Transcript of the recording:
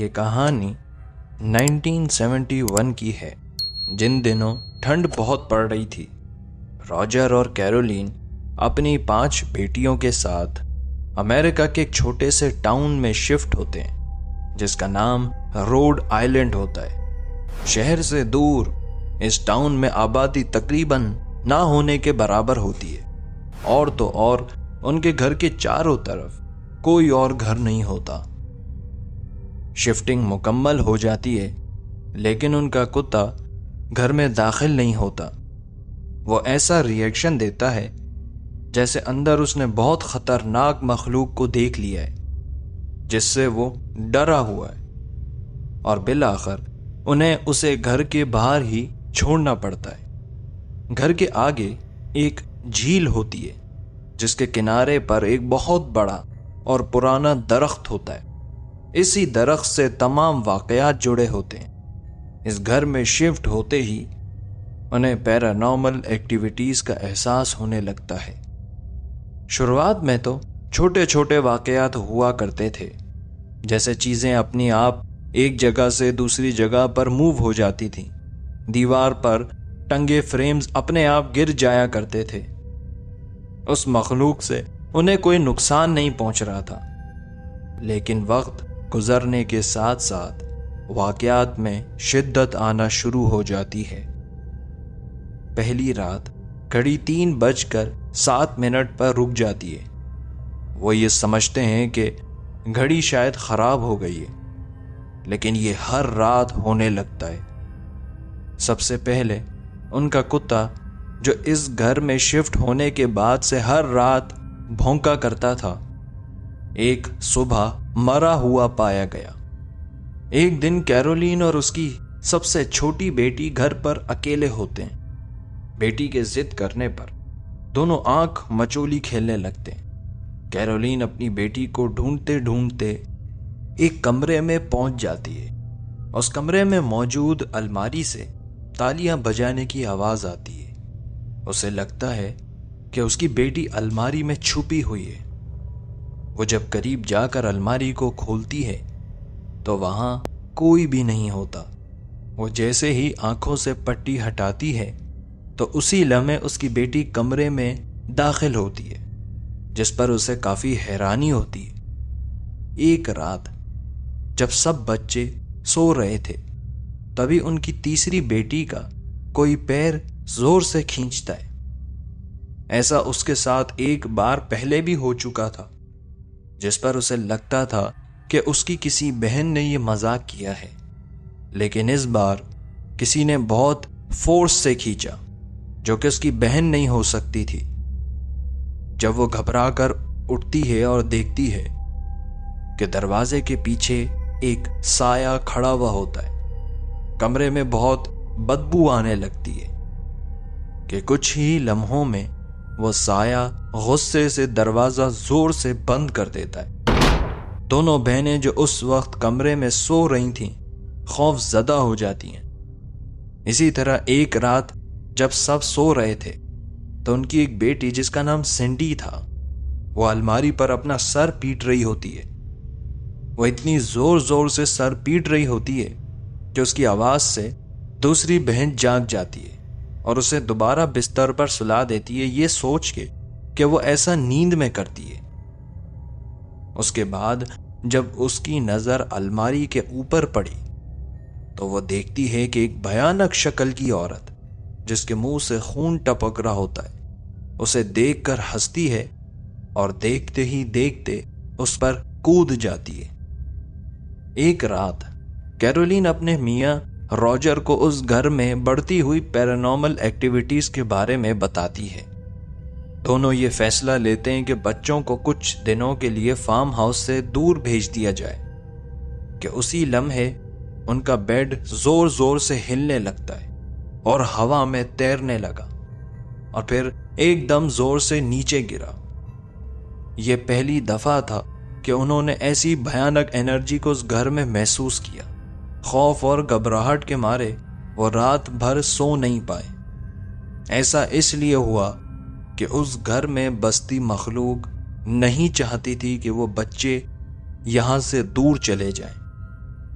یہ کہانی 1971 کی ہے۔ جن دنوں ٹھنڈ بہت پڑ رہی تھی، راجر اور کیرولین اپنی 5 بیٹیوں کے ساتھ امریکہ کے ایک چھوٹے سے ٹاؤن میں شفٹ ہوتے ہیں جس کا نام روڈ آئلینڈ ہوتا ہے۔ شہر سے دور اس ٹاؤن میں آبادی تقریباً نہ ہونے کے برابر ہوتی ہے، اور تو اور ان کے گھر کے چاروں طرف کوئی اور گھر نہیں ہوتا۔ شفٹنگ مکمل ہو جاتی ہے، لیکن ان کا کتا گھر میں داخل نہیں ہوتا۔ وہ ایسا ری ایکشن دیتا ہے جیسے اندر اس نے بہت خطرناک مخلوق کو دیکھ لیا ہے جس سے وہ ڈرا ہوا ہے، اور بالآخر انہیں اسے گھر کے باہر ہی چھوڑنا پڑتا ہے۔ گھر کے آگے ایک جھیل ہوتی ہے جس کے کنارے پر ایک بہت بڑا اور پرانا درخت ہوتا ہے۔ اسی درخت سے تمام واقعات جڑے ہوتے ہیں۔ اس گھر میں شفٹ ہوتے ہی انہیں پیرانارمل ایکٹیویٹیز کا احساس ہونے لگتا ہے۔ شروعات میں تو چھوٹے چھوٹے واقعات ہوا کرتے تھے، جیسے چیزیں اپنی آپ ایک جگہ سے دوسری جگہ پر موو ہو جاتی تھیں، دیوار پر ٹنگے فریمز اپنے آپ گر جایا کرتے تھے۔ اس مخلوق سے انہیں کوئی نقصان نہیں پہنچ رہا تھا، لیکن وقت گزرنے کے ساتھ ساتھ واقعات میں شدت آنا شروع ہو جاتی ہے۔ پہلی رات گھڑی 3:07 پر رک جاتی ہے۔ وہ یہ سمجھتے ہیں کہ گھڑی شاید خراب ہو گئی ہے، لیکن یہ ہر رات ہونے لگتا ہے۔ سب سے پہلے ان کا کتا، جو اس گھر میں شفٹ ہونے کے بعد سے ہر رات بھونکا کرتا تھا، ایک صبح مرا ہوا پایا گیا۔ ایک دن کیرولین اور اس کی سب سے چھوٹی بیٹی گھر پر اکیلے ہوتے ہیں۔ بیٹی کے ضد کرنے پر دونوں آنکھ مچولی کھیلنے لگتے ہیں۔ کیرولین اپنی بیٹی کو ڈھونڈتے ڈھونڈتے ایک کمرے میں پہنچ جاتی ہے۔ اس کمرے میں موجود الماری سے تالیاں بجانے کی آواز آتی ہے۔ اسے لگتا ہے کہ اس کی بیٹی الماری میں چھپی ہوئی ہے۔ وہ جب قریب جا کر الماری کو کھولتی ہے تو وہاں کوئی بھی نہیں ہوتا۔ وہ جیسے ہی آنکھوں سے پٹی ہٹاتی ہے تو اسی لمحے اس کی بیٹی کمرے میں داخل ہوتی ہے، جس پر اسے کافی حیرانی ہوتی ہے۔ ایک رات جب سب بچے سو رہے تھے، تبھی ان کی تیسری بیٹی کا کوئی پیر زور سے کھینچتا ہے۔ ایسا اس کے ساتھ ایک بار پہلے بھی ہو چکا تھا، جس پر اسے لگتا تھا کہ اس کی کسی بہن نے یہ مذاق کیا ہے، لیکن اس بار کسی نے بہت فورس سے کھینچا، جو کہ اس کی بہن نہیں ہو سکتی تھی۔ جب وہ گھبرا کر اٹھتی ہے اور دیکھتی ہے کہ دروازے کے پیچھے ایک سایہ کھڑا ہوا ہوتا ہے، کمرے میں بہت بدبو آنے لگتی ہے کہ کچھ ہی لمحوں میں وہ سایہ غصے سے دروازہ زور سے بند کر دیتا ہے۔ دونوں بہنیں جو اس وقت کمرے میں سو رہی تھیں خوف زدہ ہو جاتی ہیں۔ اسی طرح ایک رات جب سب سو رہے تھے تو ان کی ایک بیٹی جس کا نام سینڈی تھا، وہ الماری پر اپنا سر پیٹ رہی ہوتی ہے۔ وہ اتنی زور زور سے سر پیٹ رہی ہوتی ہے کہ اس کی آواز سے دوسری بہن جاگ جاتی ہے اور اسے دوبارہ بستر پر سلا دیتی ہے، یہ سوچ کے کہ وہ ایسا نیند میں کرتی ہے۔ اس کے بعد جب اس کی نظر الماری کے اوپر پڑی تو وہ دیکھتی ہے کہ ایک بھیانک شکل کی عورت جس کے منہ سے خون ٹپک رہا ہوتا ہے اسے دیکھ کر ہنستی ہے، اور دیکھتے ہی دیکھتے اس پر کود جاتی ہے۔ ایک رات کیرولین اپنے میاں راجر کو اس گھر میں بڑھتی ہوئی پیرانارمل ایکٹیویٹیز کے بارے میں بتاتی ہے۔ دونوں یہ فیصلہ لیتے ہیں کہ بچوں کو کچھ دنوں کے لیے فارم ہاؤس سے دور بھیج دیا جائے کہ اسی لمحے ان کا بیڈ زور زور سے ہلنے لگتا ہے اور ہوا میں تیرنے لگا، اور پھر ایک دم زور سے نیچے گرا۔ یہ پہلی دفعہ تھا کہ انہوں نے ایسی بھیانک انرجی کو اس گھر میں محسوس کیا۔ خوف اور گھبراہٹ کے مارے وہ رات بھر سو نہیں پائے۔ ایسا اس لیے ہوا کہ اس گھر میں بستی